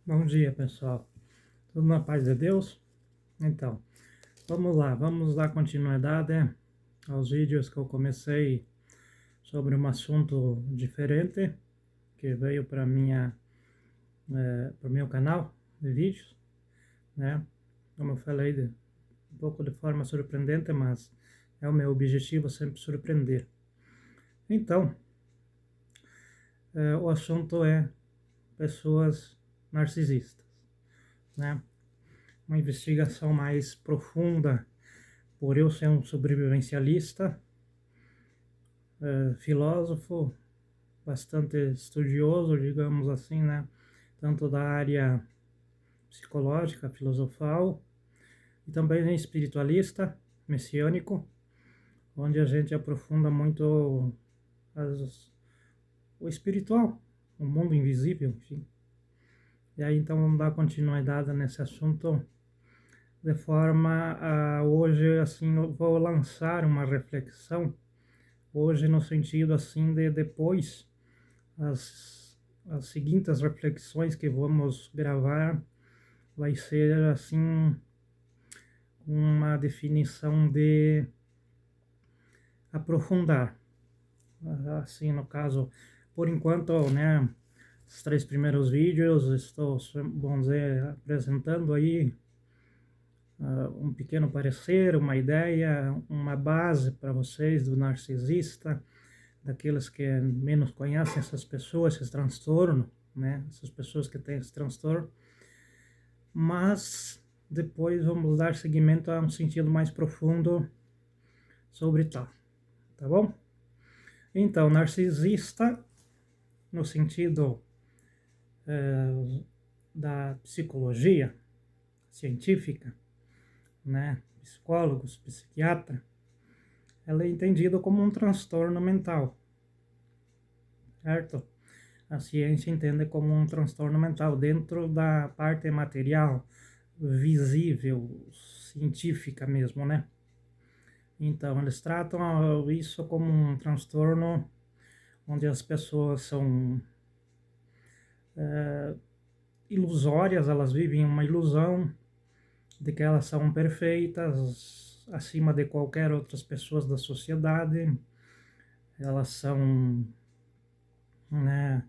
Bom dia, pessoal. Tudo na paz de Deus? Então, vamos dar continuidade aos vídeos que eu comecei sobre um assunto diferente que veio para o meu canal de vídeos, né? Como eu falei, um pouco de forma surpreendente, mas é o meu objetivo sempre surpreender. Então, o assunto é pessoas narcisistas, né? Uma investigação mais profunda, por eu ser um sobrevivencialista, filósofo, bastante estudioso, digamos assim, né? Tanto da área psicológica, filosofal, e também espiritualista, messiânico, onde a gente aprofunda muito o espiritual, o mundo invisível, enfim. E aí então vamos dar continuidade nesse assunto de forma a hoje assim eu vou lançar uma reflexão hoje no sentido assim de depois as seguintes reflexões que vamos gravar vai ser assim uma definição de aprofundar, assim no caso, por enquanto, né, os 3 primeiros vídeos estou, vamos dizer, apresentando aí um pequeno parecer, uma ideia, uma base para vocês do narcisista, daqueles que menos conhecem essas pessoas, esse transtorno, né? Essas pessoas que têm esse transtorno. Mas depois vamos dar seguimento a um sentido mais profundo sobre tal, tá bom? Então, narcisista, no sentido da psicologia científica, né? Psicólogos, psiquiatra, ela é entendida como um transtorno mental, certo? A ciência entende como um transtorno mental dentro da parte material, visível, científica mesmo, né? Então, eles tratam isso como um transtorno onde as pessoas são ilusórias, elas vivem uma ilusão de que elas são perfeitas, acima de qualquer outras pessoas da sociedade. Elas são, né,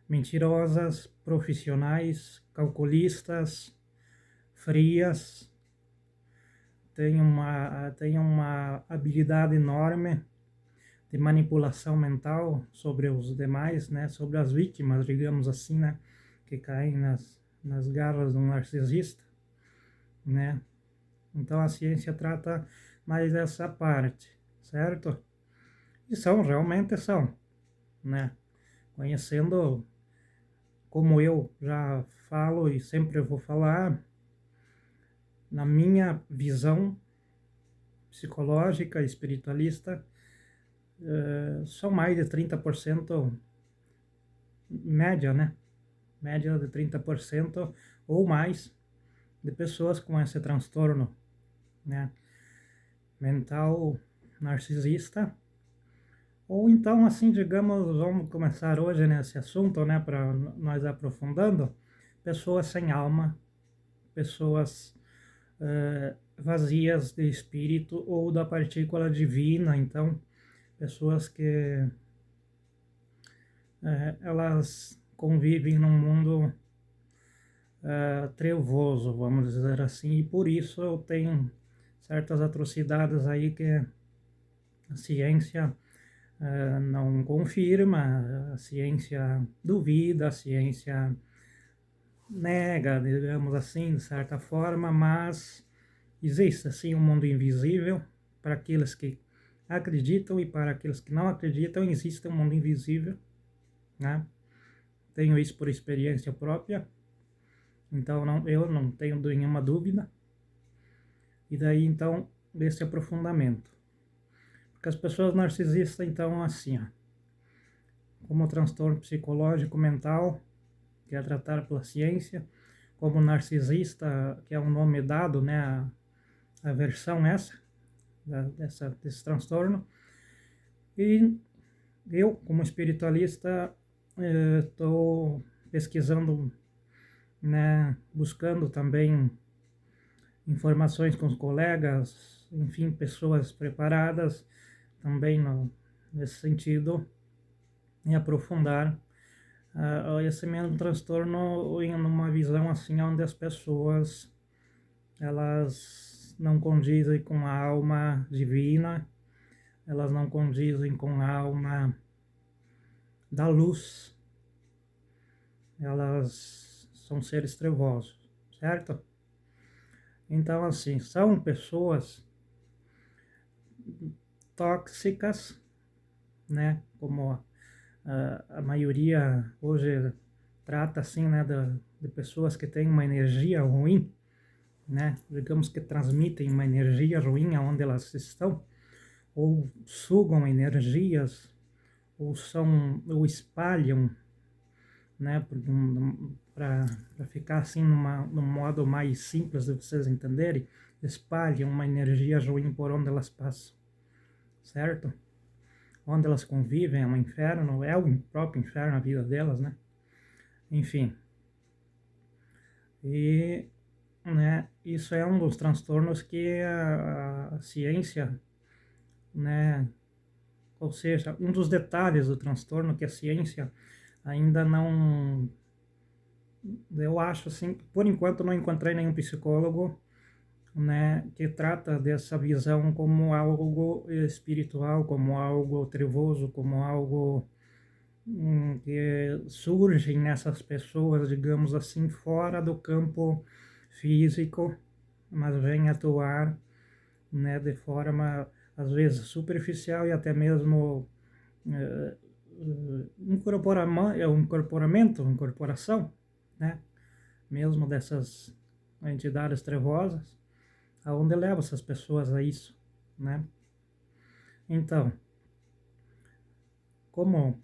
mentirosas, profissionais, calculistas, frias, têm uma habilidade enorme de manipulação mental sobre os demais, né, sobre as vítimas, digamos assim, né, que caem nas garras de um narcisista, né. Então a ciência trata mais essa parte, certo? E realmente são, né? Conhecendo, como eu já falo e sempre vou falar, na minha visão psicológica, espiritualista, são mais de 30%, média, né? Média de 30% ou mais de pessoas com esse transtorno, né, mental narcisista. Ou então, assim, digamos, vamos começar hoje nesse assunto, né, para nós aprofundando, pessoas sem alma, pessoas vazias de espírito ou da partícula divina. Então, pessoas que elas convivem num mundo trevoso, vamos dizer assim, e por isso eu tenho certas atrocidades aí que a ciência não confirma, a ciência duvida, a ciência nega, digamos assim, de certa forma, mas existe sim um mundo invisível para aqueles que acreditam e para aqueles que não acreditam existe um mundo invisível, né? Tenho isso por experiência própria, então eu não tenho nenhuma dúvida. E daí então desse aprofundamento, porque as pessoas narcisistas então assim, ó, como transtorno psicológico mental que é tratado pela ciência, como narcisista, que é um nome dado, né, a versão essa desse transtorno. E eu, como espiritualista, estou pesquisando né, buscando também informações com os colegas, enfim, pessoas preparadas também nesse sentido, e aprofundar esse mesmo transtorno em uma visão assim onde as pessoas elas não condizem com a alma divina, elas não condizem com a alma da luz, elas são seres trevosos, certo? Então, assim, são pessoas tóxicas, né? Como a maioria hoje trata, assim, né? De pessoas que têm uma energia ruim, né? Digamos que transmitem uma energia ruim aonde elas estão, ou sugam energias, ou espalham, né? Para ficar assim num modo mais simples de vocês entenderem, espalham uma energia ruim por onde elas passam, certo? Onde elas convivem é um inferno, é o próprio inferno a vida delas, né? Enfim. E, né, isso é um dos transtornos que a ciência, né, ou seja, um dos detalhes do transtorno que a ciência ainda não, eu acho assim, por enquanto não encontrei nenhum psicólogo, né, que trata dessa visão como algo espiritual, como algo trevoso, como algo que surge nessas pessoas, digamos assim, fora do campo físico, mas vem atuar, né, de forma às vezes superficial e até mesmo eh, incorporação, né, mesmo dessas entidades trevosas, aonde leva essas pessoas a isso, né? Então, como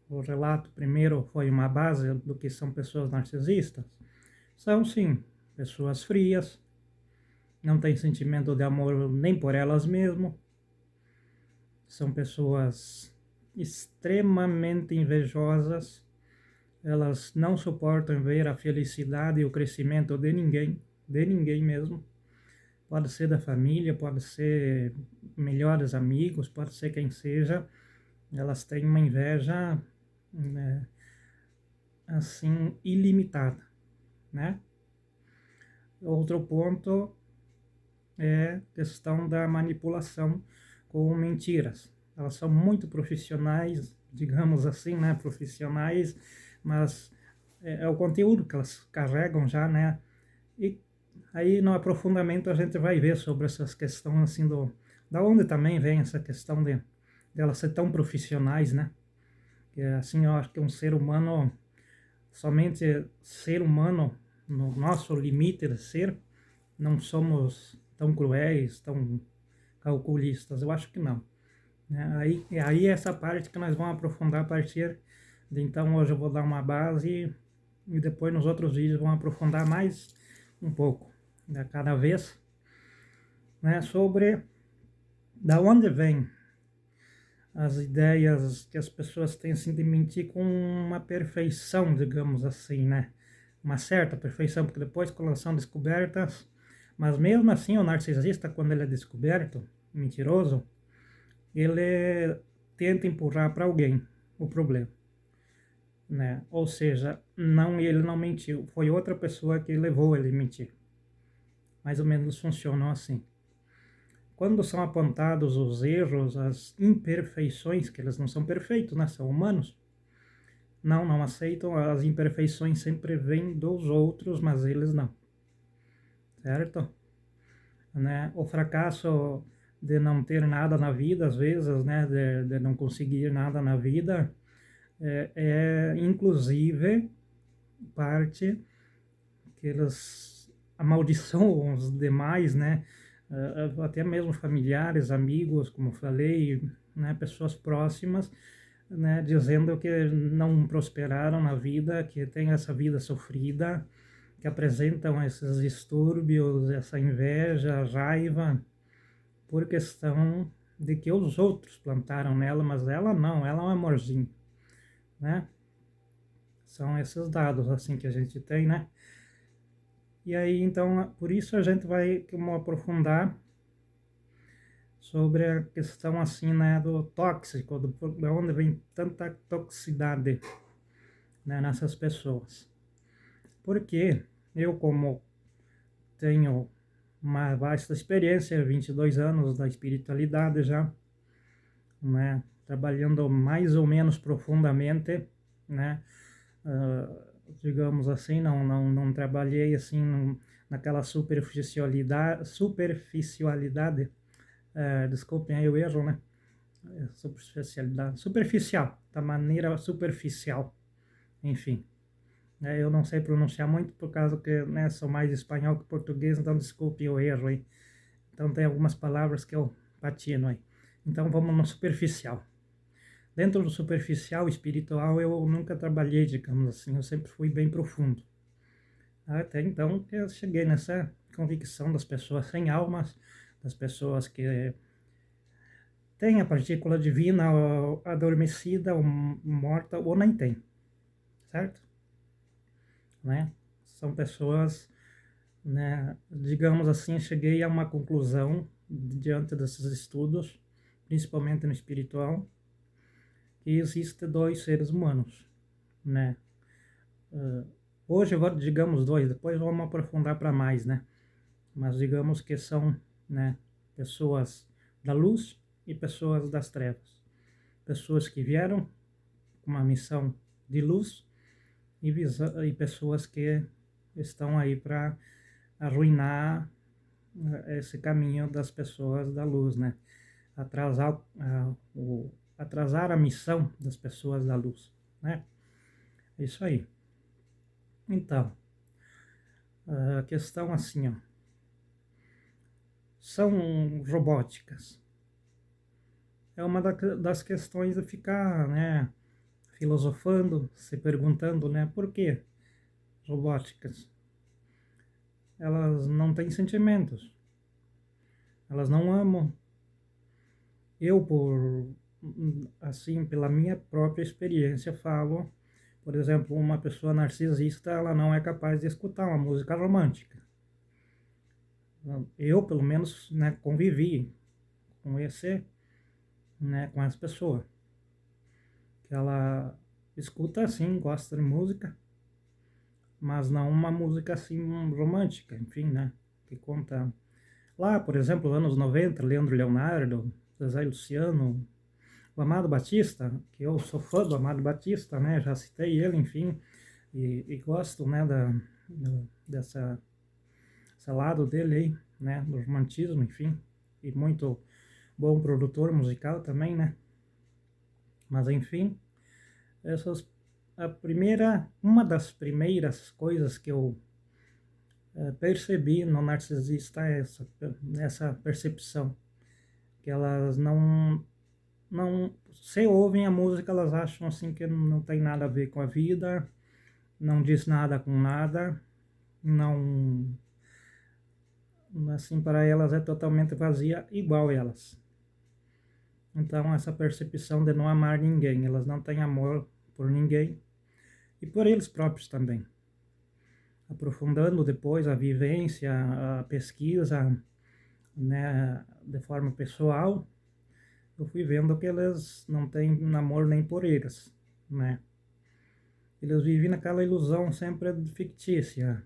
o relato primeiro foi uma base do que são pessoas narcisistas, são sim pessoas frias, não têm sentimento de amor nem por elas mesmas, são pessoas extremamente invejosas, elas não suportam ver a felicidade e o crescimento de ninguém mesmo. Pode ser da família, pode ser melhores amigos, pode ser quem seja, elas têm uma inveja, né, assim, ilimitada, né? Outro ponto é a questão da manipulação com mentiras. Elas são muito profissionais, digamos assim, né? Profissionais, mas é o conteúdo que elas carregam já, né? E aí no aprofundamento a gente vai ver sobre essas questões assim da onde também vem essa questão de elas ser tão profissionais, né? Que assim eu acho que um ser humano, somente ser humano, no nosso limite de ser, não somos tão cruéis, tão calculistas. Eu acho que não. Né? Aí é essa parte que nós vamos aprofundar a partir de então. Hoje eu vou dar uma base e depois nos outros vídeos vamos aprofundar mais um pouco, né, cada vez, né, sobre da onde vem as ideias que as pessoas têm assim, de mentir com uma perfeição, digamos assim, né? Uma certa perfeição, porque depois quando elas são descobertas, mas mesmo assim o narcisista, quando ele é descoberto, mentiroso, ele tenta empurrar para alguém o problema, né? Ou seja, ele não mentiu, foi outra pessoa que levou ele a mentir. Mais ou menos funcionam assim. Quando são apontados os erros, as imperfeições, que eles não são perfeitos, né? São humanos, não aceitam, as imperfeições sempre vêm dos outros, mas eles não, certo? Né? O fracasso de não ter nada na vida, às vezes, né? De não conseguir nada na vida, é inclusive parte que eles amaldiçoam os demais, né? Até mesmo familiares, amigos, como eu falei, né? Pessoas próximas, né, dizendo que não prosperaram na vida, que têm essa vida sofrida, que apresentam esses distúrbios, essa inveja, raiva, por questão de que os outros plantaram nela, mas ela não, ela é um amorzinho, né? São esses dados assim que a gente tem, né? E aí, então, por isso a gente vai como aprofundar sobre a questão assim, né, do tóxico, de onde vem tanta toxicidade, né, nessas pessoas. Porque eu, como tenho uma vasta experiência, 22 anos da espiritualidade já, né, trabalhando mais ou menos profundamente, né, digamos assim, não trabalhei assim naquela superficialidade, desculpem aí o erro, né, superficial, da maneira superficial, enfim. Eu não sei pronunciar muito por causa que, né, sou mais espanhol que português, então desculpe o erro aí. Então tem algumas palavras que eu patino aí. Então vamos no superficial. Dentro do superficial espiritual eu nunca trabalhei, digamos assim, eu sempre fui bem profundo. Até então que eu cheguei nessa convicção das pessoas sem almas, das pessoas que têm a partícula divina ou adormecida ou morta ou nem tem, certo? Né? São pessoas, né, digamos assim, cheguei a uma conclusão diante desses estudos, principalmente no espiritual, que existe dois seres humanos, né? Hoje, digamos dois, depois vamos aprofundar para mais, né? Mas digamos que são, né, pessoas da luz e pessoas das trevas. Pessoas que vieram com uma missão de luz e pessoas que estão aí para arruinar esse caminho das pessoas da luz, né? Atrasar a missão das pessoas da luz, né? É isso aí. Então, a questão assim, ó, são robóticas. É uma das questões de ficar, né, filosofando, se perguntando, né, por que robóticas? Elas não têm sentimentos, elas não amam. Eu, assim, pela minha própria experiência, falo, por exemplo, uma pessoa narcisista, ela não é capaz de escutar uma música romântica. Eu, pelo menos, né, convivi com né, com essa pessoa, que ela escuta assim, gosta de música, mas não uma música assim romântica, enfim, né, que conta lá, por exemplo, anos 90, Leandro Leonardo, Zezé Luciano, o Amado Batista, que eu sou fã do Amado Batista, né, já citei ele, enfim, e gosto, né, dessa esse lado dele aí, né, do romantismo, enfim, e muito bom produtor musical também, né, mas enfim, essas, uma das primeiras coisas que eu percebi no narcisista é essa percepção, que elas não, se ouvem a música, elas acham assim que não tem nada a ver com a vida, não diz nada com nada, não, assim, para elas é totalmente vazia, igual elas. Então, essa percepção de não amar ninguém, elas não têm amor por ninguém e por eles próprios também. Aprofundando depois a vivência, a pesquisa, né, de forma pessoal, eu fui vendo que eles não têm amor nem por eles, né? Eles vivem naquela ilusão sempre fictícia,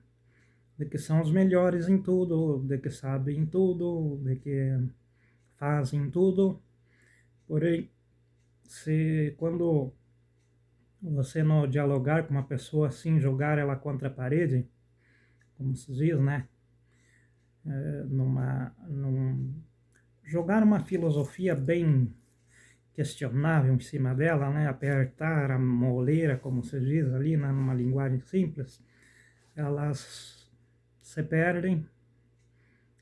de que são os melhores em tudo, de que sabem tudo, de que fazem tudo. Porém, quando você não dialogar com uma pessoa assim, jogar ela contra a parede, como se diz, né? Jogar uma filosofia bem questionável em cima dela, né? Apertar a moleira, como se diz ali, né? Numa linguagem simples, elas se perdem.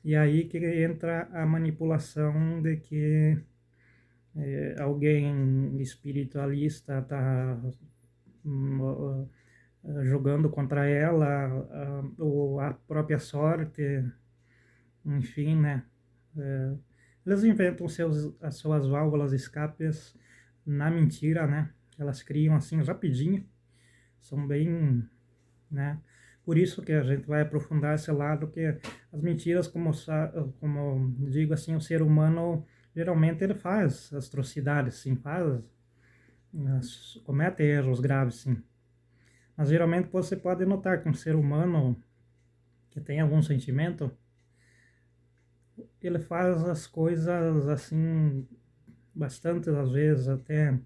E aí que entra a manipulação de que alguém espiritualista está jogando contra ela, ou a própria sorte, enfim, né? Eles inventam as suas válvulas escapes na mentira, né? Elas criam assim rapidinho, são bem, né, Por isso que a gente vai aprofundar esse lado, que as mentiras, como digo assim, o ser humano, geralmente ele faz atrocidades, sim, comete erros graves, sim. Mas geralmente você pode notar que um ser humano que tem algum sentimento, ele faz as coisas assim, bastante às vezes até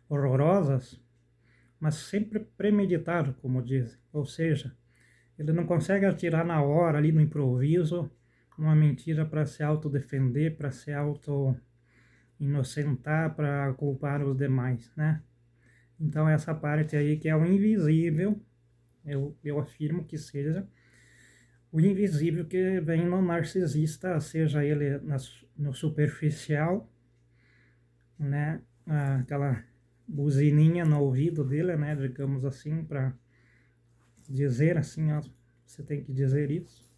horrorosas, mas sempre premeditado, como dizem. Ou seja, ele não consegue atirar na hora, ali no improviso, uma mentira para se autodefender, para se auto-inocentar, para culpar os demais, né? Então essa parte aí que é o invisível, eu afirmo que seja o invisível que vem no narcisista, seja ele no superficial, né? Aquela buzininha no ouvido dele, né? Digamos assim, para dizer assim, ó, você tem que dizer isso,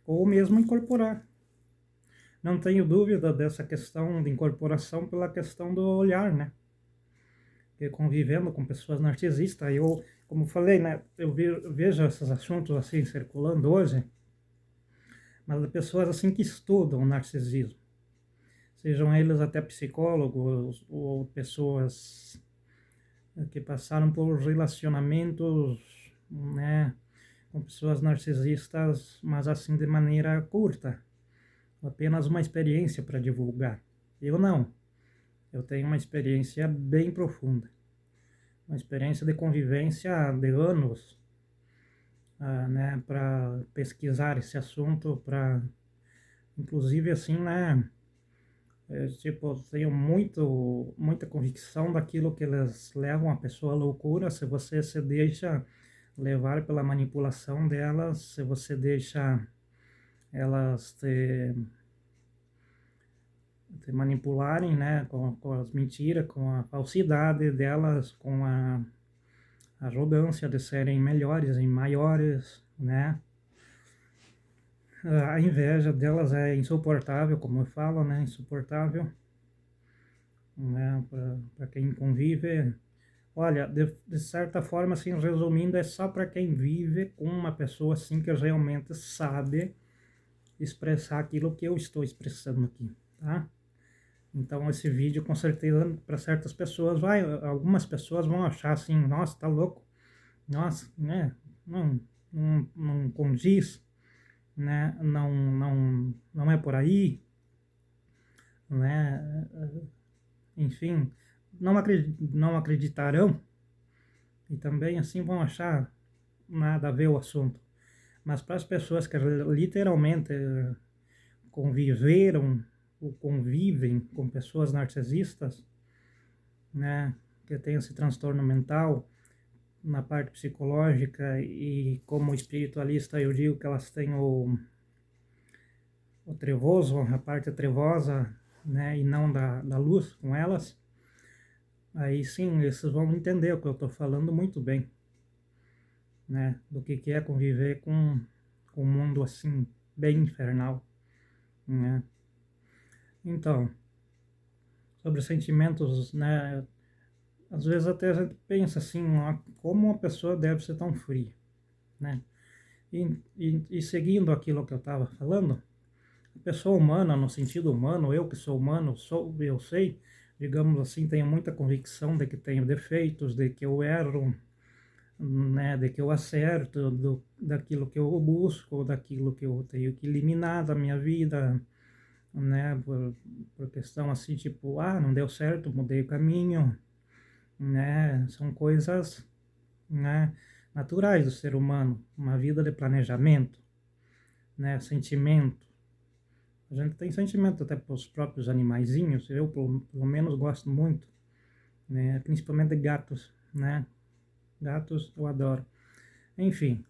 ou mesmo incorporar. Não tenho dúvida dessa questão de incorporação pela questão do olhar, né? Porque convivendo com pessoas narcisistas, eu, como falei, né? Eu vejo esses assuntos assim circulando hoje, mas de pessoas assim que estudam o narcisismo. Sejam eles até psicólogos ou pessoas que passaram por relacionamentos, né, com pessoas narcisistas, mas assim de maneira curta, apenas uma experiência para divulgar. Eu não, eu tenho uma experiência bem profunda, uma experiência de convivência de anos, né, para pesquisar esse assunto, para, inclusive assim, né, tipo, tenho muita convicção daquilo que eles levam a pessoa à loucura, se você se deixa levar pela manipulação delas, se você deixa elas te manipularem, né, com as mentiras, com a falsidade delas, com a arrogância de serem melhores e maiores, né. A inveja delas é insuportável, como eu falo, né, insuportável, né, para quem convive. Olha, de certa forma, assim, resumindo, é só para quem vive com uma pessoa assim que realmente sabe expressar aquilo que eu estou expressando aqui, tá? Então esse vídeo com certeza para certas pessoas algumas pessoas vão achar assim, nossa, tá louco, nossa, né? Não condiz, né? Não é por aí, né? Enfim, não acreditarão e também assim vão achar nada a ver o assunto. Mas para as pessoas que literalmente conviveram ou convivem com pessoas narcisistas, né, que têm esse transtorno mental na parte psicológica, e como espiritualista eu digo que elas têm o trevoso, a parte trevosa, né, e não da luz com elas, aí sim, eles vão entender o que eu estou falando muito bem, né, do que é conviver com um mundo assim, bem infernal, né. Então, sobre sentimentos, né, às vezes até a gente pensa assim, como uma pessoa deve ser tão fria, né? E seguindo aquilo que eu estava falando, a pessoa humana, no sentido humano, eu que sou humano, eu sei, digamos assim, tenho muita convicção de que tenho defeitos, de que eu erro, né, de que eu acerto, daquilo que eu busco, daquilo que eu tenho que eliminar da minha vida, né, por questão assim, tipo, não deu certo, mudei o caminho, né, são coisas, né, naturais do ser humano, uma vida de planejamento, né, sentimento. A gente tem sentimento até para os próprios animaizinhos, eu pelo menos gosto muito, né, principalmente de gatos, né, gatos eu adoro. Enfim,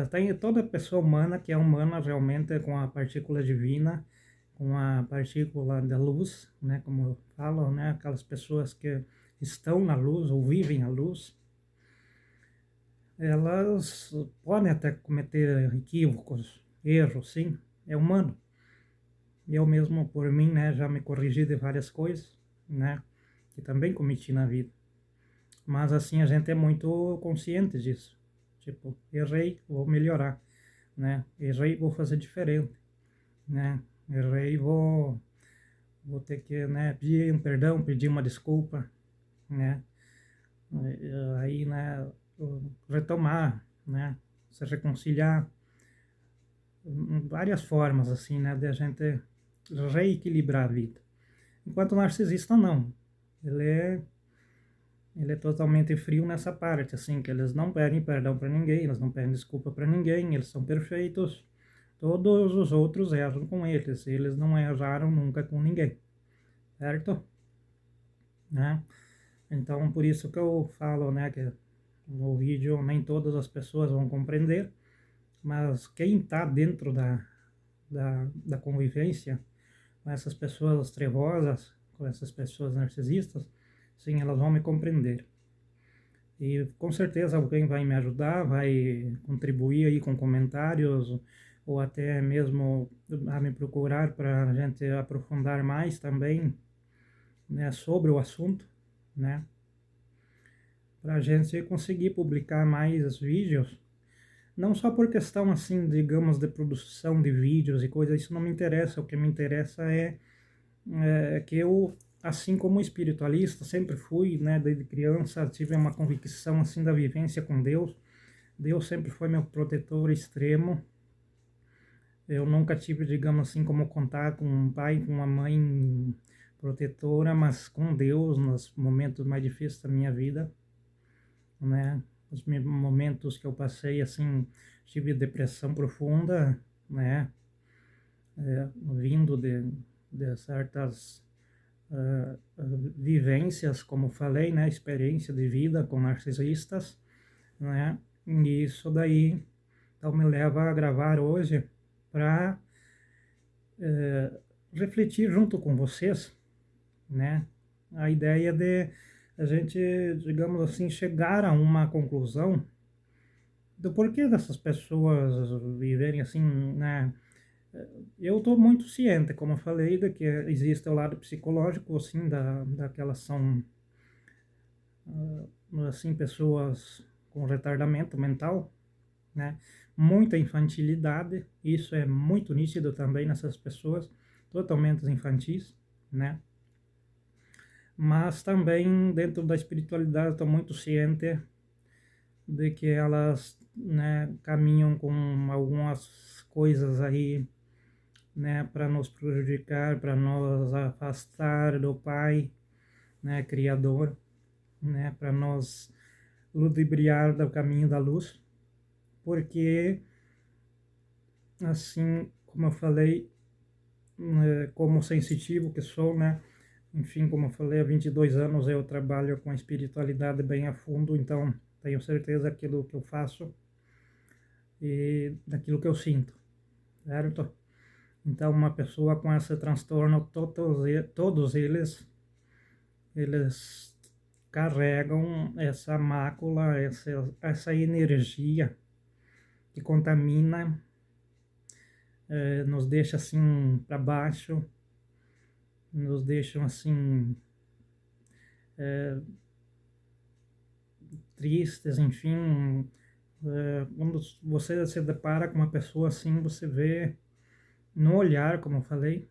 tem toda pessoa humana que é humana realmente com a partícula divina, com a partícula da luz, né, como falam, né, aquelas pessoas que estão na luz ou vivem a luz, elas podem até cometer equívocos, erros, sim, é humano. Eu mesmo, por mim, né, já me corrigi de várias coisas, né, que também cometi na vida. Mas assim, a gente é muito consciente disso, tipo, errei, vou melhorar, né? Errei, vou fazer diferente, né? Errei, vou ter que, né, pedir um perdão, pedir uma desculpa, né? Aí, né, retomar, né? Se reconciliar, várias formas, assim, né, de a gente reequilibrar a vida. Enquanto o narcisista, não. Ele é, ele é totalmente frio nessa parte, assim, que eles não pedem perdão para ninguém, eles não pedem desculpa para ninguém, eles são perfeitos. Todos os outros erram com eles não erraram nunca com ninguém, certo? Né? Então, por isso que eu falo, né, que no vídeo nem todas as pessoas vão compreender, mas quem está dentro da convivência com essas pessoas trevosas, com essas pessoas narcisistas, sim, elas vão me compreender. E com certeza alguém vai me ajudar, vai contribuir aí com comentários, ou até mesmo a me procurar para a gente aprofundar mais também, né, sobre o assunto, né? Para a gente conseguir publicar mais vídeos, não só por questão assim, digamos, de produção de vídeos e coisas, isso não me interessa, o que me interessa é que eu, assim como espiritualista, sempre fui, né, desde criança, tive uma convicção assim da vivência com Deus. Deus sempre foi meu protetor extremo. Eu nunca tive, digamos assim, como contar com um pai, com uma mãe protetora, mas com Deus nos momentos mais difíceis da minha vida, né? Os momentos que eu passei, assim, tive depressão profunda, né? Vindo de certas vivências, como falei, né? Experiência de vida com narcisistas, né? E isso daí, então, me leva a gravar hoje para refletir junto com vocês, né? A ideia de a gente, digamos assim, chegar a uma conclusão do porquê dessas pessoas viverem assim, né? Eu estou muito ciente, como eu falei, de que existe o lado psicológico, assim, daquelas são, assim, pessoas com retardamento mental, né? Muita infantilidade, isso é muito nítido também nessas pessoas, totalmente infantis, né? Mas também dentro da espiritualidade estou muito ciente de que elas, né, caminham com algumas coisas aí, né, para nos prejudicar, para nos afastar do Pai, né, Criador, né, para nos ludibriar do caminho da luz, porque, assim, como eu falei, como sensitivo que sou, né, enfim, como eu falei, há 22 anos eu trabalho com a espiritualidade bem a fundo, então tenho certeza daquilo que eu faço e daquilo que eu sinto, certo? Então, uma pessoa com esse transtorno, todos eles carregam essa mácula, essa energia que contamina, nos deixa assim para baixo, nos deixam assim tristes, enfim. Quando você se depara com uma pessoa assim, você vê no olhar, como eu falei,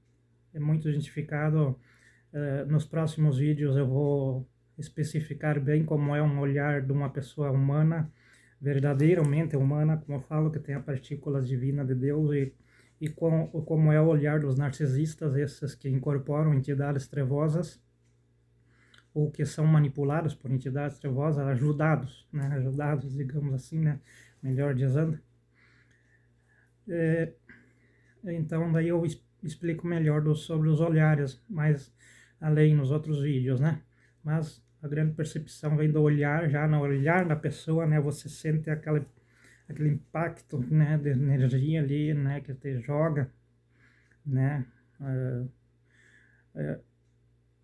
é muito identificado. Nos próximos vídeos eu vou especificar bem como é um olhar de uma pessoa humana, verdadeiramente humana, como eu falo, que tem a partícula divina de Deus, e como é o olhar dos narcisistas, esses que incorporam entidades trevosas, ou que são manipulados por entidades trevosas, ajudados, né? Ajudados, digamos assim, né? Melhor dizendo. Então, daí eu explico melhor sobre os olhares, mais além nos outros vídeos, né? Mas a grande percepção vem do olhar, já no olhar da pessoa, né? Você sente aquele impacto, né? De energia ali, né? Que te joga, né?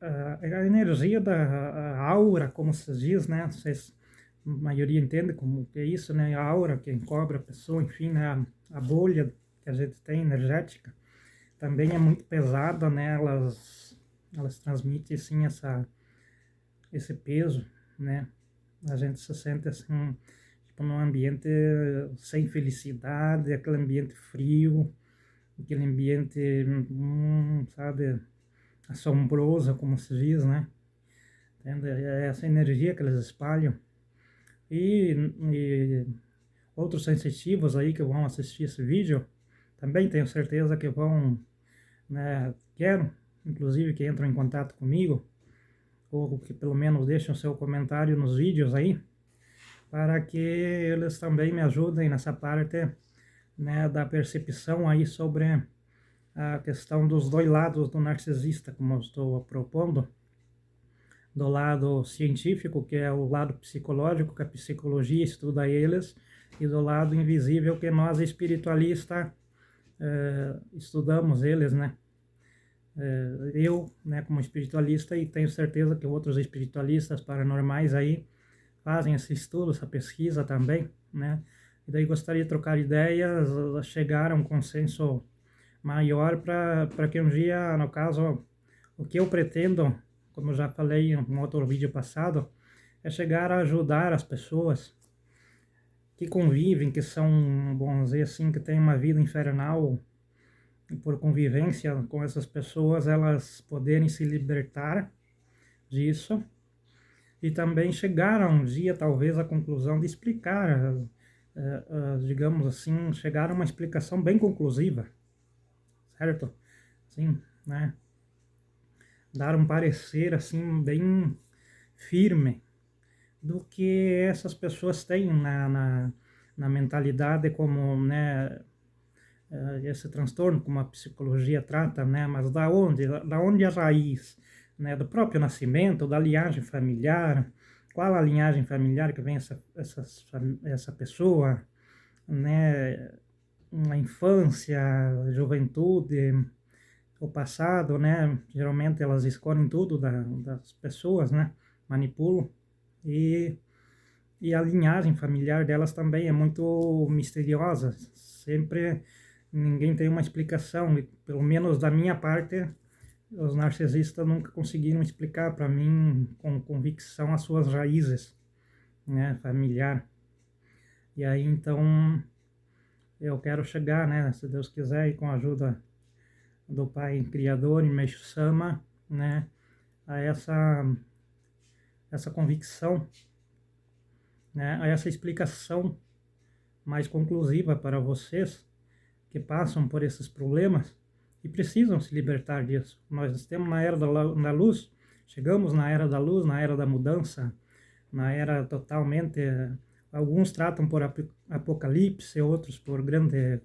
A energia a aura, como se diz, né? Vocês, a maioria entende como que é isso, né? A aura que encobre a pessoa, enfim, né? A bolha que a gente tem energética também é muito pesada, né? Elas transmitem, assim, esse peso, né? A gente se sente, assim, tipo tipo num ambiente sem felicidade, aquele ambiente frio, aquele ambiente, sabe, assombroso, como se diz, né? Entende? É essa energia que eles espalham. E outros sensitivos aí que vão assistir esse vídeo, também tenho certeza que vão, né, quero, inclusive, que entram em contato comigo, ou que pelo menos deixem o seu comentário nos vídeos aí, para que eles também me ajudem nessa parte, né, da percepção aí sobre a questão dos dois lados do narcisista, como eu estou propondo, do lado científico, que é o lado psicológico, que a psicologia estuda eles, e do lado invisível, que nós espiritualistas estudamos eles, né? Eu, né, como espiritualista, e tenho certeza que outros espiritualistas paranormais aí fazem esse estudo, essa pesquisa também, né? E daí gostaria de trocar ideias, chegar a um consenso maior para que um dia, no caso, o que eu pretendo, como eu já falei em um outro vídeo passado, é chegar a ajudar as pessoas que convivem, que são, vamos dizer assim, que têm uma vida infernal por convivência com essas pessoas, elas poderem se libertar disso e também chegar a um dia, talvez, à conclusão de explicar, digamos assim, chegar a uma explicação bem conclusiva, certo? Sim, né? Dar um parecer, assim, bem firme do que essas pessoas têm na mentalidade como, né, esse transtorno, como a psicologia trata, né, mas da onde a raiz, né, do próprio nascimento, da linhagem familiar, qual a linhagem familiar que vem essa pessoa, né, na infância, juventude, o passado, né, geralmente elas escolhem tudo das pessoas, né, manipulam, e, e a linhagem familiar delas também é muito misteriosa, sempre ninguém tem uma explicação, e pelo menos da minha parte, os narcisistas nunca conseguiram explicar para mim com convicção as suas raízes, né, familiar. E aí então eu quero chegar, né, se Deus quiser, e com a ajuda do Pai Criador e Meixo Sama, né, a essa convicção, né, a essa explicação mais conclusiva para vocês que passam por esses problemas e precisam se libertar disso. Nós estamos na era da luz, chegamos na era da luz, na era da mudança, na era totalmente. Alguns tratam por apocalipse, outros por grande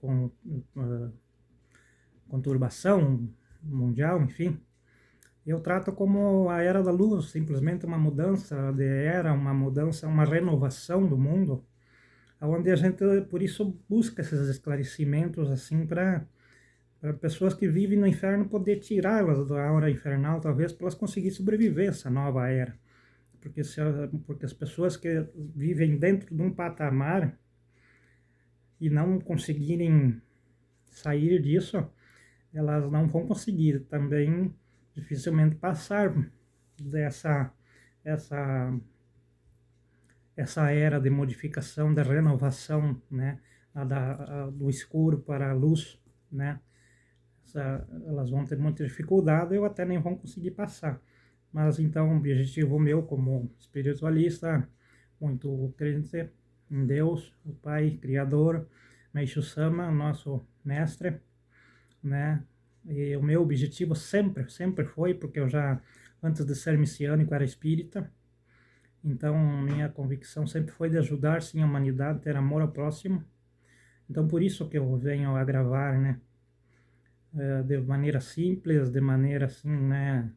conturbação mundial, enfim. Eu trato como a era da luz, simplesmente uma mudança de era, uma mudança, uma renovação do mundo, onde a gente, por isso, busca esses esclarecimentos assim para pessoas que vivem no inferno poder tirá-las da aura infernal, talvez para elas conseguirem sobreviver a essa nova era. Porque as pessoas que vivem dentro de um patamar e não conseguirem sair disso, elas não vão conseguir também dificilmente passar dessa essa era de modificação, de renovação, né, do escuro para a luz, né? Elas vão ter muita dificuldade ou até nem vão conseguir passar. Mas então o objetivo meu como espiritualista, muito crente em Deus, o Pai Criador, Meixo Sama, nosso mestre, né? E o meu objetivo sempre foi, porque eu já, antes de ser messiânico, era espírita. Então, minha convicção sempre foi de ajudar, sim, a humanidade, ter amor ao próximo. Então, por isso que eu venho a gravar, né? De maneira simples, de maneira assim, né?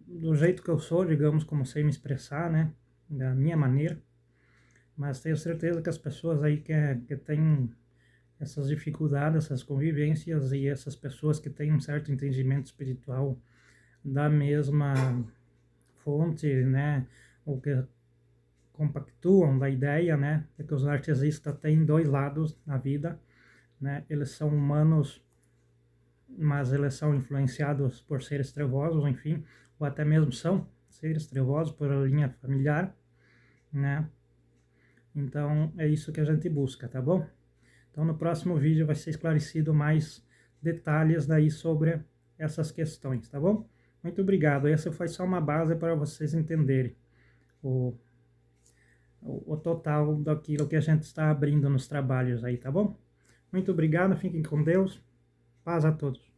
Do jeito que eu sou, digamos, como sei me expressar, né? Da minha maneira. Mas tenho certeza que as pessoas aí que têm essas dificuldades, essas convivências e essas pessoas que têm um certo entendimento espiritual da mesma fonte, né? Ou que compactuam da ideia, né? De que os narcisistas têm dois lados na vida, né? Eles são humanos, mas eles são influenciados por seres trevosos, enfim, ou até mesmo são seres trevosos por linha familiar, né? Então, é isso que a gente busca, tá bom? Então, no próximo vídeo vai ser esclarecido mais detalhes daí sobre essas questões, tá bom? Muito obrigado. Essa foi só uma base para vocês entenderem o, o total daquilo que a gente está abrindo nos trabalhos aí, tá bom? Muito obrigado, fiquem com Deus. Paz a todos.